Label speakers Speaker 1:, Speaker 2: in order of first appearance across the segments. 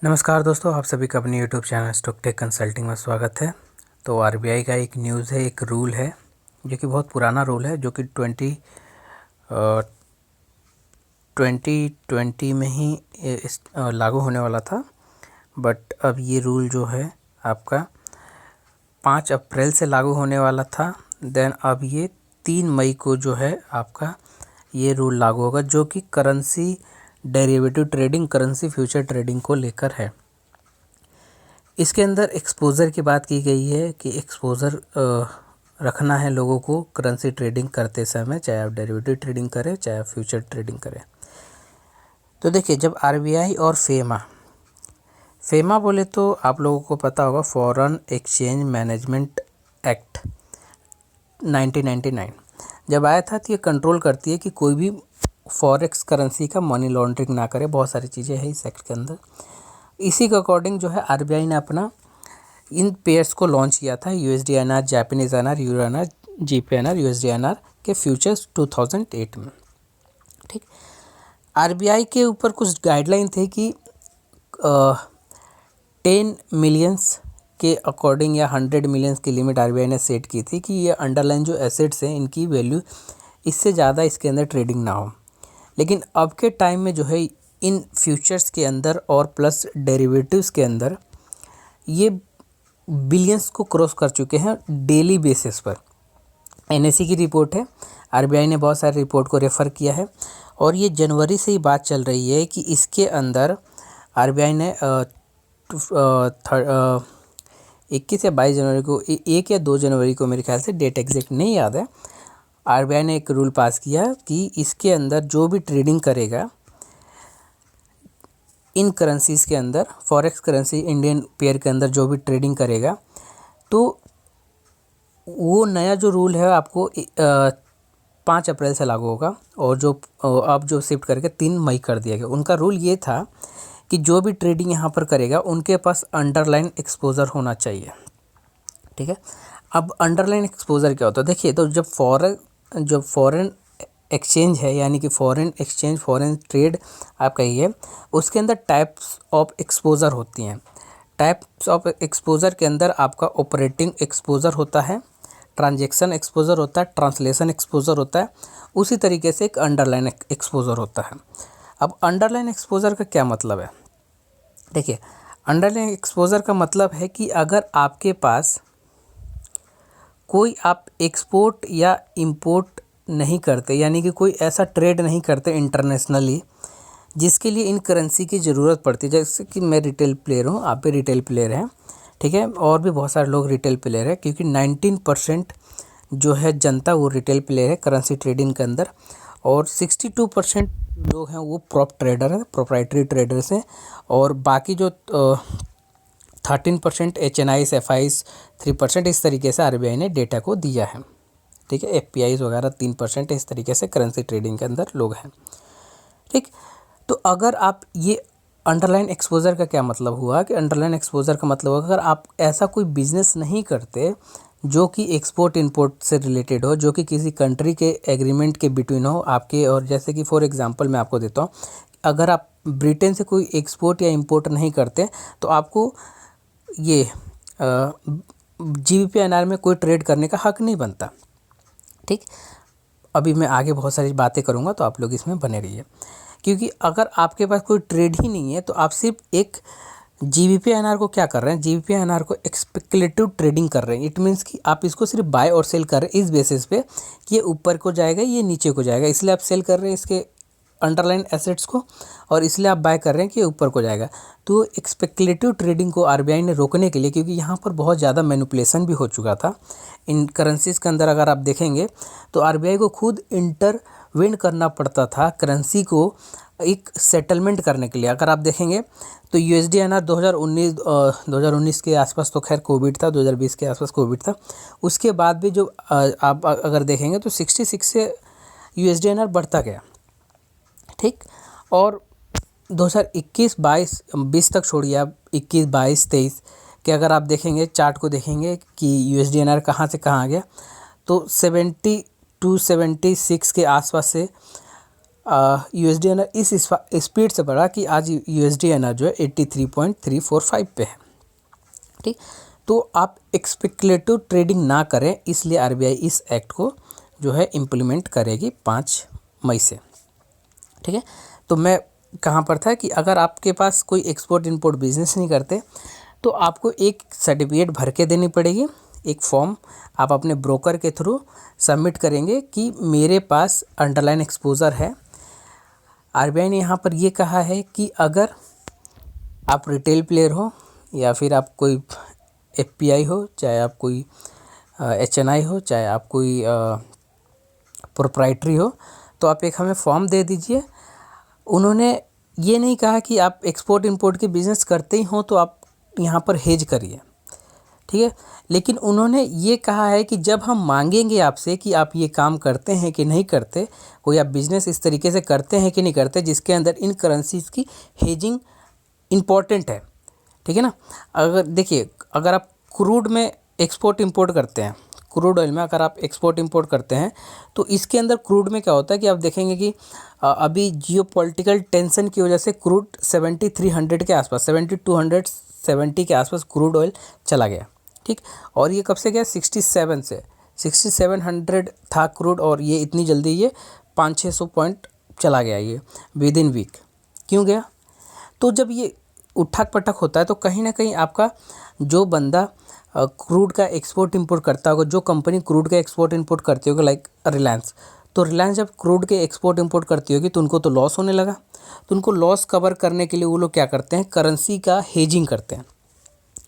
Speaker 1: नमस्कार दोस्तों, आप सभी का अपने YouTube channel Stock Tech Consulting में स्वागत है। तो आरबीआई का एक न्यूज़ है, एक रूल है जो कि बहुत पुराना रूल है, जो कि 2020 में ही लागू होने वाला था। बट अब ये रूल जो है आपका 5 अप्रैल से लागू होने वाला था। देन अब ये 3 मई को जो है आपका ये रूल लागू होगा, जो कि currency derivative trading, currency future trading को लेकर है। इसके अंदर एक्सपोज़र की बात की गई है कि एक्सपोज़र रखना है लोगों को करेंसी ट्रेडिंग करते समय, चाहे आप डेरिवेटिव ट्रेडिंग करें चाहे आप फ्यूचर ट्रेडिंग करें। तो देखिए, जब आरबीआई और फेमा बोले तो आप लोगों को पता होगा, फॉरेन एक्सचेंज मैनेजमेंट एक्ट 1999 जब आया था, तो ये कंट्रोल करती है कि कोई भी फॉरेक्स करेंसी का मनी लॉन्ड्रिंग ना करे। बहुत सारी चीज़ें हैं इस एक्ट के अंदर। इसी के अकॉर्डिंग जो है आरबीआई ने अपना इन पेयर्स को लॉन्च किया था, USDINR, Japanese NR, euro NR, जीपीएनआर, USDINR के फ्यूचर्स 2008 में। ठीक, आरबीआई के ऊपर कुछ गाइडलाइन थे कि 10 मिलियंस के अकॉर्डिंग या 100 मिलियंस की लिमिट आरबीआई ने सेट की थी कि ये अंडरलाइन जो एसेट्स हैं इनकी वैल्यू इससे ज़्यादा इसके अंदर ट्रेडिंग ना हो। लेकिन अब के टाइम में जो है इन फ्यूचर्स के अंदर और प्लस डेरिवेटिव्स के अंदर ये बिलियंस को क्रॉस कर चुके हैं डेली बेसिस पर। एनएससी की रिपोर्ट है, आरबीआई ने बहुत सारे रिपोर्ट को रेफ़र किया है और ये जनवरी से ही बात चल रही है कि इसके अंदर आरबीआई ने 21 या 22 जनवरी को, 1 या 2 जनवरी को, मेरे ख्याल से डेट एग्जैक्ट नहीं याद है, आरबीआई ने एक रूल पास किया कि इसके अंदर जो भी ट्रेडिंग करेगा इन करेंसीज़ के अंदर, फॉरेक्स करेंसी इंडियन पेयर के अंदर जो भी ट्रेडिंग करेगा, तो वो नया जो रूल है आपको 5 अप्रैल से लागू होगा। और जो अब जो शिफ्ट करके 3 मई कर दिया गया, उनका रूल ये था कि जो भी ट्रेडिंग यहाँ पर करेगा उनके पास अंडरलाइन एक्सपोज़र होना चाहिए। ठीक है, अब अंडरलाइन एक्सपोज़र क्या होता है? देखिए, तो जब फॉरेन एक्सचेंज है, यानी कि फॉरेन एक्सचेंज, फॉरेन ट्रेड आप कहिए, उसके अंदर टाइप्स ऑफ एक्सपोज़र होती हैं। टाइप्स ऑफ एक्सपोज़र के अंदर आपका ऑपरेटिंग एक्सपोज़र होता है, ट्रांजैक्शन एक्सपोज़र होता है, ट्रांसलेशन एक्सपोज़र होता है, उसी तरीके से एक अंडरलाइन एक्सपोज़र होता है। अब अंडरलाइन एक्सपोज़र का क्या मतलब है? देखिए, अंडरलाइन एक्सपोज़र का मतलब है कि अगर आपके पास कोई, आप एक्सपोर्ट या इंपोर्ट नहीं करते, यानी कि कोई ऐसा ट्रेड नहीं करते इंटरनेशनली जिसके लिए इन करेंसी की ज़रूरत पड़ती है। जैसे कि मैं रिटेल प्लेयर हूँ, आप भी रिटेल प्लेयर हैं, ठीक है, और भी बहुत सारे लोग रिटेल प्लेयर हैं, क्योंकि 19% जो है जनता वो रिटेल प्लेयर है करेंसी ट्रेडिंग के अंदर, और 62% लोग हैं वो प्रॉप ट्रेडर हैं, प्रोप्राइटरी ट्रेडर्स हैं, और बाकी जो 13% HNIs, FIs, 3% इस तरीके से आरबीआई ने डेटा को दिया है। ठीक है, FPIs वगैरह 3%, इस तरीके से करेंसी ट्रेडिंग के अंदर लोग हैं। ठीक, तो अगर आप ये अंडरलाइन एक्सपोज़र का क्या मतलब हुआ कि अंडरलाइन एक्सपोज़र का मतलब अगर आप ऐसा कोई बिजनेस नहीं करते जो कि एक्सपोर्ट इंपोर्ट से रिलेटेड हो, जो कि किसी कंट्री के एग्रीमेंट के बिटवीन हो आपके, और जैसे कि फॉर एग्जांपल मैं आपको देता हूँ, अगर आप ब्रिटेन से कोई एक्सपोर्ट या इंपोर्ट नहीं करते तो आपको ये GBP/INR में कोई ट्रेड करने का हक नहीं बनता। ठीक, अभी मैं आगे बहुत सारी बातें करूँगा, तो आप लोग इसमें बने रहिए, क्योंकि अगर आपके पास कोई ट्रेड ही नहीं है तो आप सिर्फ एक GBP/INR को क्या कर रहे हैं, GBP/INR को स्पेकुलेटिव ट्रेडिंग कर रहे हैं। इट मीन्स कि आप इसको सिर्फ बाय और सेल कर रहे हैं इस बेसिस पे कि ये ऊपर को जाएगा, ये नीचे को जाएगा, इसलिए आप सेल कर रहे हैं इसके अंडरलाइन एसेट्स को, और इसलिए आप बाय कर रहे हैं कि ये ऊपर को जाएगा। तो स्पेकुलेटिव ट्रेडिंग को आरबीआई ने रोकने के लिए, क्योंकि यहाँ पर बहुत ज़्यादा मैनिपुलेशन भी हो चुका था इन करेंसीज़ के अंदर, अगर आप देखेंगे तो आरबीआई को खुद इंटरवेन करना पड़ता था करेंसी को एक सेटलमेंट करने के लिए। अगर आप देखेंगे तो USD/INR 2019 के आसपास, तो खैर कोविड था, 2020 के आसपास कोविड था, उसके बाद भी जो आप अगर देखेंगे तो 66 से USD/INR बढ़ता गया। ठीक, और 2021-22 20 तक छोड़िए, आप 21-22-23 के अगर आप देखेंगे, चार्ट को देखेंगे कि USD/INR कहाँ से कहाँ आ गया, तो 72-76 के आसपास से USD एनआर इस स्पीड से बढ़ा कि आज USD एनआर जो है 83.345 पे है। ठीक, तो आप स्पेकुलेटिव ट्रेडिंग ना करें, इसलिए RBI इस एक्ट को जो है इम्प्लीमेंट करेगी 5 मई से। ठीक है, तो मैं कहाँ पर था कि अगर आपके पास कोई एक्सपोर्ट इंपोर्ट बिजनेस नहीं करते तो आपको एक सर्टिफिकेट भर के देनी पड़ेगी, एक फॉर्म आप अपने ब्रोकर के थ्रू सबमिट करेंगे कि मेरे पास अंडरलाइन एक्सपोज़र है। RBI ने यहाँ पर ये कहा है कि अगर आप रिटेल प्लेयर हो या फिर आप कोई FPI हो, चाहे आप कोई HNI हो, चाहे आप कोई प्रोप्राइटरी हो, तो आप एक हमें फॉर्म दे दीजिए। उन्होंने ये नहीं कहा कि आप एक्सपोर्ट इंपोर्ट के बिज़नेस करते ही हो तो आप यहाँ पर हेज करिए, ठीक है, लेकिन उन्होंने ये कहा है कि जब हम मांगेंगे आपसे कि आप ये काम करते हैं कि नहीं करते, कोई आप बिज़नेस इस तरीके से करते हैं कि नहीं करते जिसके अंदर इन करेंसीज़ की हेजिंग इम्पॉर्टेंट है, ठीक है ना। अगर देखिए, अगर आप क्रूड में एक्सपोर्ट इंपोर्ट करते हैं, क्रूड ऑयल में अगर आप एक्सपोर्ट इंपोर्ट करते हैं तो इसके अंदर क्रूड में क्या होता है कि आप देखेंगे कि अभी जियोपॉलिटिकल टेंशन की वजह से क्रूड 7300 के आसपास, 7270 के आसपास क्रूड ऑयल चला गया, ठीक। और ये कब से गया? 67 से 6700 था क्रूड, और ये इतनी जल्दी ये 500-600 पॉइंट चला गया ये विद इन वीक। क्यों गया? तो जब ये उठक पटक होता है तो कहीं ना कहीं आपका जो बंदा क्रूड का एक्सपोर्ट इंपोर्ट करता होगा, जो कंपनी क्रूड का एक्सपोर्ट इंपोर्ट करती होगी लाइक रिलायंस, तो रिलायंस जब क्रूड के एक्सपोर्ट इंपोर्ट करती होगी तो उनको तो लॉस होने लगा। तो उनको लॉस कवर करने के लिए वो लोग क्या करते हैं? करेंसी का हेजिंग करते हैं,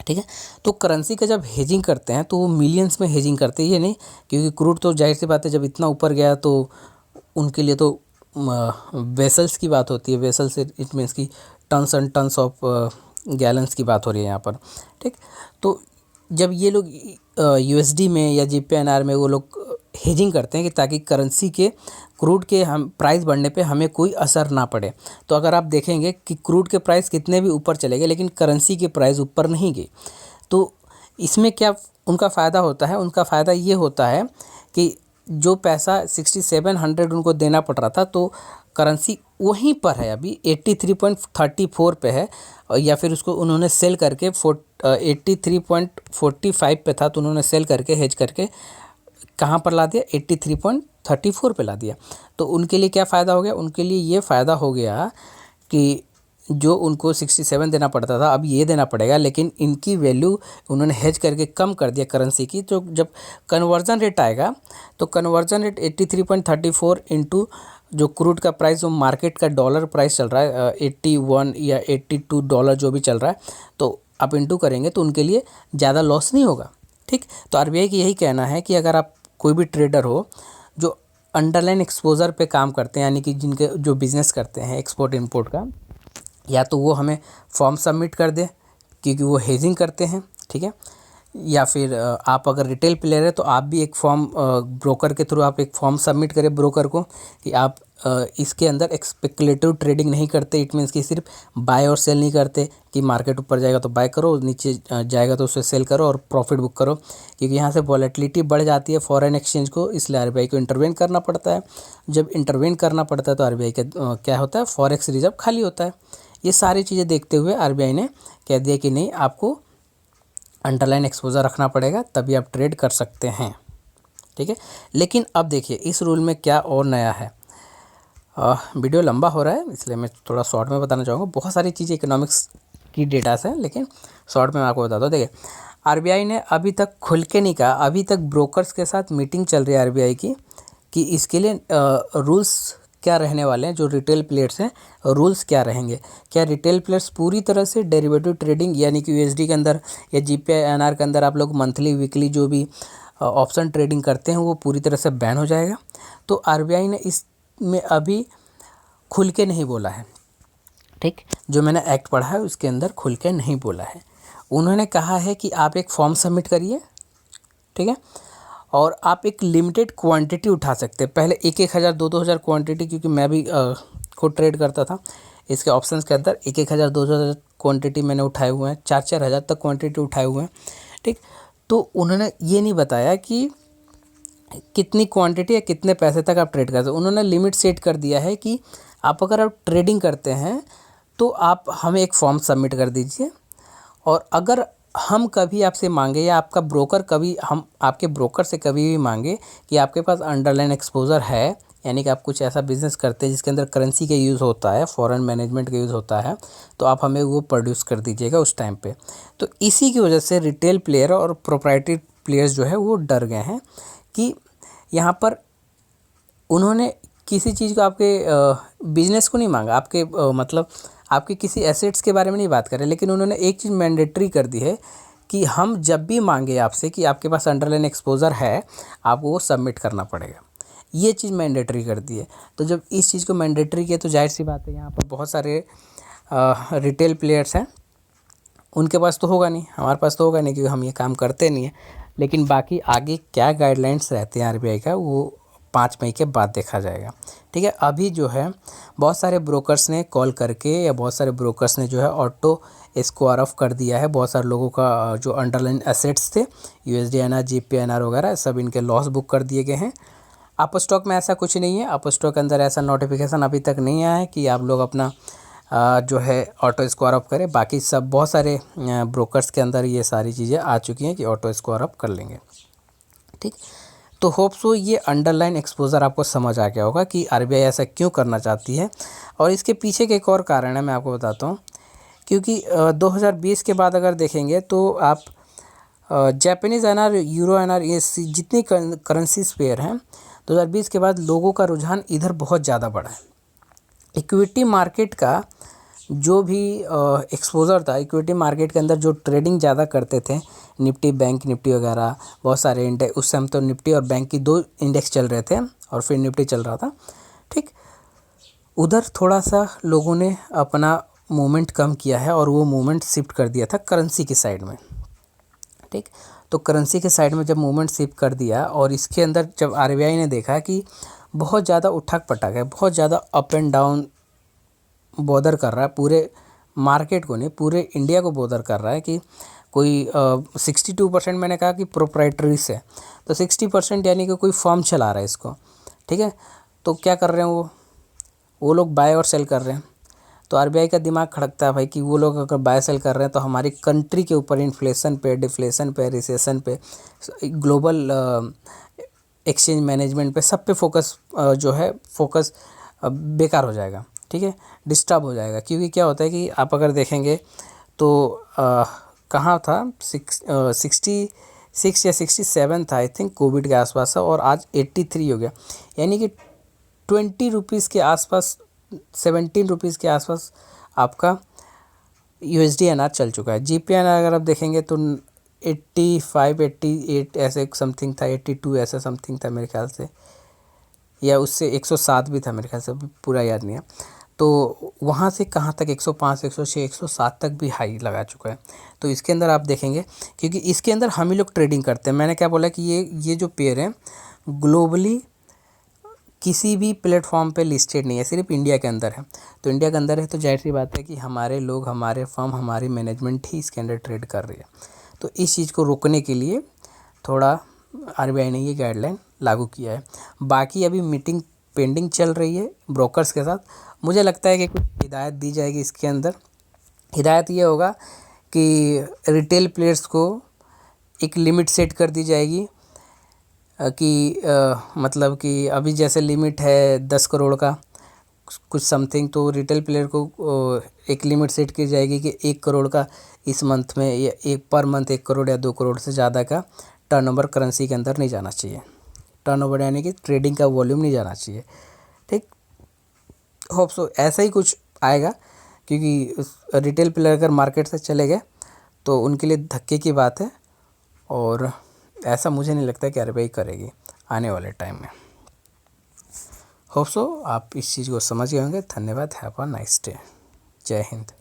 Speaker 1: ठीक है। तो करेंसी का जब हेजिंग करते हैं तो वो मिलियंस में हेजिंग करते हैं, ये नहीं, क्योंकि क्रूड तो जाहिर सी बात है जब इतना ऊपर गया तो उनके लिए तो वेसल्स की बात होती है, वेसल्स इट मीन्स की tons and tons of gallons की बात हो रही है यहाँ पर, ठीक। तो जब ये लोग USD में या GPINR में वो लोग हेजिंग करते हैं कि ताकि करेंसी के क्रूड के हम प्राइस बढ़ने पे हमें कोई असर ना पड़े। तो अगर आप देखेंगे कि क्रूड के प्राइस कितने भी ऊपर चले गए लेकिन करेंसी के प्राइस ऊपर नहीं गई, तो इसमें क्या उनका फ़ायदा होता है? उनका फ़ायदा ये होता है कि जो पैसा 6700 उनको देना पड़ रहा था तो करेंसी वहीं पर है, अभी 83.34 पे है, या फिर उसको उन्होंने सेल करके 83.45 पे था तो उन्होंने सेल करके हेज करके कहाँ पर ला दिया? 83.34 पे ला दिया। तो उनके लिए क्या फ़ायदा हो गया? उनके लिए ये फ़ायदा हो गया कि जो उनको 67 देना पड़ता था अब ये देना पड़ेगा, लेकिन इनकी वैल्यू उन्होंने हेज करके कम कर दिया करेंसी की। तो जब कन्वर्जन रेट आएगा तो कन्वर्जन रेट 83.34 इंटू जो क्रूड का प्राइस, जो मार्केट का डॉलर प्राइस चल रहा है 81 या 82 डॉलर जो भी चल रहा है, तो आप इंटू करेंगे तो उनके लिए ज़्यादा लॉस नहीं होगा, ठीक। तो RBI की यही कहना है कि अगर आप कोई भी ट्रेडर हो जो अंडरलाइन एक्सपोजर पे काम करते हैं, यानी कि जिनके जो बिज़नेस करते हैं एक्सपोर्ट इंपोर्ट का, या तो वो हमें फॉर्म सबमिट कर दे क्योंकि वो हेजिंग करते हैं, ठीक है। या फिर आप अगर रिटेल प्लेयर है तो आप भी एक फॉर्म ब्रोकर के थ्रू आप एक फॉर्म सबमिट करें ब्रोकर को कि आप इसके अंदर स्पेकुलेटिव ट्रेडिंग नहीं करते। इट मीन्स कि सिर्फ बाय और सेल नहीं करते कि मार्केट ऊपर जाएगा तो बाय करो, नीचे जाएगा तो उसे सेल करो और प्रॉफिट बुक करो, क्योंकि यहाँ से वॉलेटिलिटी बढ़ जाती है फॉरेन एक्सचेंज को, इसलिए RBI को इंटरवेन करना पड़ता है। जब इंटरवेन करना पड़ता है तो RBI का क्या होता है? फॉरेक्स रिजर्व खाली होता है। ये सारी चीज़ें देखते हुए RBI ने कह दिया कि नहीं, आपको अंडरलाइन एक्सपोजर रखना पड़ेगा तभी आप ट्रेड कर सकते हैं, ठीक है। लेकिन अब देखिए इस रूल में क्या और नया है। वीडियो लंबा हो रहा है इसलिए मैं थोड़ा शॉर्ट में बताना चाहूँगा। बहुत सारी चीज़ें इकोनॉमिक्स की डेटास हैं लेकिन शॉर्ट में मैं आपको बताता हूँ। देखिए RBI ने अभी तक खुल के नहीं कहा, अभी तक ब्रोकर्स के साथ मीटिंग चल रही है RBI की कि इसके लिए रूल्स क्या रहने वाले हैं। जो रिटेल प्लेयर्स हैं रूल्स क्या रहेंगे, क्या रिटेल प्लेयर्स पूरी तरह से डेरिवेटिव ट्रेडिंग यानी कि USD के अंदर या GPINR के अंदर आप लोग मंथली वीकली जो भी ऑप्शन ट्रेडिंग करते हैं वो पूरी तरह से बैन हो जाएगा। तो RBI ने इसमें अभी खुल के नहीं बोला है, ठीक। जो मैंने एक्ट पढ़ा है उसके अंदर खुल के नहीं बोला है। उन्होंने कहा है कि आप एक फॉर्म सबमिट करिए, ठीक है, और आप एक लिमिटेड क्वांटिटी उठा सकते हैं। पहले 1,000 2,000 क्वांटिटी, क्योंकि मैं भी खुद ट्रेड करता था इसके ऑप्शंस के अंदर, 1,000 2,000 क्वांटिटी मैंने उठाए हुए हैं, 4-4 हज़ार तक क्वांटिटी उठाए हुए हैं, ठीक। तो उन्होंने ये नहीं बताया कि कितनी क्वांटिटी या कितने पैसे तक आप ट्रेड कर सकते हो। उन्होंने लिमिट सेट कर दिया है कि आप अगर आप ट्रेडिंग करते हैं तो आप हमें एक फॉर्म सबमिट कर दीजिए, और अगर हम कभी आपसे मांगे या आपका ब्रोकर कभी हम आपके ब्रोकर से कभी भी मांगे कि आपके पास अंडरलाइन एक्सपोजर है, यानी कि आप कुछ ऐसा बिजनेस करते हैं जिसके अंदर करेंसी का यूज़ होता है, फॉरेन मैनेजमेंट का यूज़ होता है, तो आप हमें वो प्रोड्यूस कर दीजिएगा उस टाइम पे। तो इसी की वजह से रिटेल प्लेयर और प्रोप्राइटरी प्लेयर्स जो है वो डर गए हैं कि यहाँ पर उन्होंने किसी चीज़ को आपके बिजनेस को नहीं मांगा, आपके मतलब आपके किसी एसेट्स के बारे में नहीं बात कर रहे, लेकिन उन्होंने एक चीज़ मैंडेटरी कर दी है कि हम जब भी मांगे आपसे कि आपके पास अंडरलाइन एक्सपोजर है, आपको वो सबमिट करना पड़ेगा। ये चीज़ मैंडेटरी कर दी है। तो जब इस चीज़ को मैंडेटरी किया तो जाहिर सी बात है यहाँ पर बहुत सारे रिटेल प्लेयर्स हैं, उनके पास तो होगा नहीं, हमारे पास तो होगा नहीं क्योंकि हम ये काम करते नहीं हैं। लेकिन बाकी आगे क्या गाइडलाइंस रहते हैं आरबीआई का, वो 5 मई के बाद देखा जाएगा। ठीक है, अभी जो है बहुत सारे ब्रोकर्स ने कॉल करके या बहुत सारे ब्रोकर्स ने जो है ऑटो स्क्वायर ऑफ कर दिया है। बहुत सारे लोगों का जो अंडरलाइन एसेट्स थे USD GPINR वगैरह सब इनके लॉस बुक कर दिए गए हैं। अप स्टॉक में ऐसा कुछ नहीं है, अप स्टॉक के अंदर ऐसा नोटिफिकेशन अभी तक नहीं आया है कि आप लोग अपना जो है ऑटो स्क्वायर अप करें। बाकी सब बहुत सारे ब्रोकर्स के अंदर ये सारी चीज़ें आ चुकी हैं कि ऑटो स्क्वायर अप कर लेंगे। ठीक, तो होप सो ये अंडरलाइन एक्सपोजर आपको समझ आ गया होगा कि आरबीआई ऐसा क्यों करना चाहती है। और इसके पीछे के एक और कारण है, मैं आपको बताता हूँ। क्योंकि 2020 के बाद अगर देखेंगे तो आप जापानीज़ एनआर, यूरो एनआर, ये जितनी करेंसीज पेयर हैं 2020 के बाद लोगों का रुझान इधर बहुत ज़्यादा बढ़ा है। इक्विटी मार्केट का जो भी एक्सपोज़र था, इक्विटी मार्केट के अंदर जो ट्रेडिंग ज़्यादा करते थे, निफ्टी, बैंक निफ्टी वगैरह, बहुत सारे इंडेक्स, उस समय तो निफ्टी और बैंक की 2 इंडेक्स चल रहे थे और फिर निफ्टी चल रहा था। ठीक, उधर थोड़ा सा लोगों ने अपना मूवमेंट कम किया है और वो मूवमेंट शिफ्ट कर दिया था करेंसी की साइड में। ठीक, तो करेंसी के साइड में जब मूवमेंट शिफ्ट कर दिया और इसके अंदर जब आरबीआई ने देखा कि बहुत ज़्यादा उठक पटक है, बहुत ज़्यादा अप एंड डाउन बॉदर कर रहा है, पूरे मार्केट को नहीं पूरे इंडिया को बॉदर कर रहा है कि कोई 62% मैंने कहा कि प्रोप्राइटरीज है, तो 60% यानी कि कोई फर्म चला रहा है इसको। ठीक है, तो क्या कर रहे हैं वो लोग बाय और सेल कर रहे हैं। तो आरबीआई का दिमाग खड़कता है भाई कि वो लोग अगर बाय सेल कर रहे हैं तो हमारी कंट्री के ऊपर इन्फ्लेशन पे, डिफ्लेशन पे, रिसेशन पे, ग्लोबल एक्सचेंज मैनेजमेंट पे, सब पे फोकस जो है फोकस बेकार हो जाएगा। ठीक है, डिस्टर्ब हो जाएगा। क्योंकि क्या होता है कि आप अगर देखेंगे तो कहाँ था 66 या 67 था आई थिंक, कोविड के आसपास था, और आज 83 हो गया। यानी कि 20 रुपीज़ के आसपास, 17 रुपीज़ के आसपास आपका USD चल चुका है। GPINR अगर आप देखेंगे तो 85 88 ऐसे समथिंग था, 82 ऐसा समथिंग था मेरे ख्याल से, या उससे 107 भी था मेरे ख्याल से, पूरा याद नहीं है। तो वहाँ से कहाँ तक 105 106 107 तक भी हाई लगा चुका है। तो इसके अंदर आप देखेंगे, क्योंकि इसके अंदर हम ही लोग ट्रेडिंग करते हैं। मैंने क्या बोला कि ये जो पेयर है ग्लोबली किसी भी प्लेटफॉर्म पे लिस्टेड नहीं है, सिर्फ इंडिया के अंदर है। तो इंडिया के अंदर है तो जाहिर सी बात है कि हमारे लोग, हमारे फर्म, हमारी मैनेजमेंट ही इसके अंदर ट्रेड कर रही है। तो इस चीज़ को रोकने के लिए थोड़ा आरबीआई ने ये गाइडलाइन लागू किया है। बाकी अभी मीटिंग पेंडिंग चल रही है ब्रोकर्स के साथ। मुझे लगता है कि कुछ हिदायत दी जाएगी इसके अंदर। हिदायत ये होगा कि रिटेल प्लेयर्स को एक लिमिट सेट कर दी जाएगी कि मतलब कि अभी जैसे लिमिट है 10 करोड़ का कुछ समथिंग, तो रिटेल प्लेयर को एक लिमिट सेट की जाएगी कि 1 करोड़ का इस मंथ में, या एक पर मंथ 1 करोड़ या 2 करोड़ से ज़्यादा का टर्नओवर करेंसी के अंदर नहीं जाना चाहिए। टर्नओवर यानी कि ट्रेडिंग का वॉल्यूम नहीं जाना चाहिए। ठीक, होप सो ऐसा ही कुछ आएगा, क्योंकि रिटेल प्लेयर अगर मार्केट से चले गए तो उनके लिए धक्के की बात है, और ऐसा मुझे नहीं लगता कि आरबीआई करेगी आने वाले टाइम में। होप सो आप इस चीज़ को समझ गए होंगे। धन्यवाद। Have a nice day. जय हिंद।